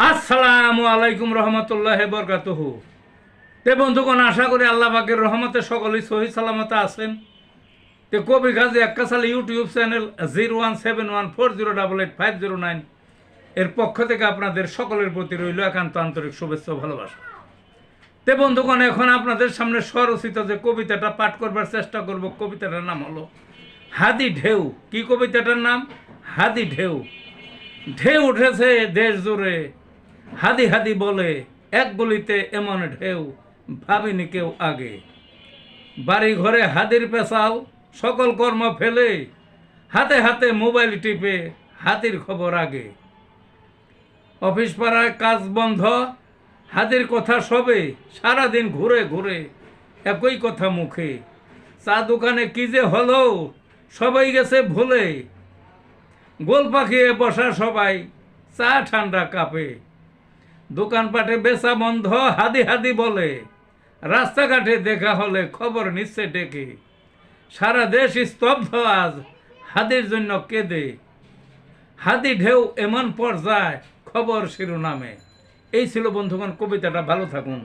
আসসালামু আলাইকুম রহমতুল্লাহি বরকাতুহু। তে বন্ধুগণ, আশা করি আল্লাহ পাকের রহমতে সকলেই সহি সালামতে আছেন। তে কবি গাজী এক্কাসাল ইউটিউব চ্যানেল 017140885009 এর পক্ষ থেকে আপনাদের সকলের প্রতি রইল একান্ত আন্তরিক শুভেচ্ছা ও ভালোবাসা। তে বন্ধুগণ, এখন আপনাদের সামনে স্বরচিত যে কবিতাটা পাঠ করবার চেষ্টা করব, কবিতাটার নাম হলো হাদি ঢেউ। কি কবিতাটার নাম? হাদি ঢেউ। ঢেউ উঠেছে দেশ জুড়ে, হাদি হাদি বলে, এক গলিতে এমন ঢেউ ভাবিনি কেউ আগে। বাড়ি ঘরে হাদির পেশাল, সকল কর্ম ফেলে হাতে হাতে মোবাইল টিপে হাতির খবর আগে। অফিস পাড়ায় কাজ বন্ধ, হাতির কথা সবে, সারাদিন ঘুরে ঘুরে একই কথা মুখে। চা দোকানে কি যে হলো, সবাই গেছে ভুলে, গোল পাখিয়ে বসা সবাই, চা ঠান্ডা কাপে। দোকানপাটে বেচা বন্ধ, হাদি হাদি বলে, রাস্তাঘাটে দেখা হলে খবর নিচ্ছে ডেকে। সারা দেশ স্তব্ধ আজ, হাদির জন্য কেঁদে। হাদি ঢেউ এমন পর্যায়, খবর শিরোনামে। এই ছিল বন্ধুগণ কবিতাটা। ভালো থাকুন।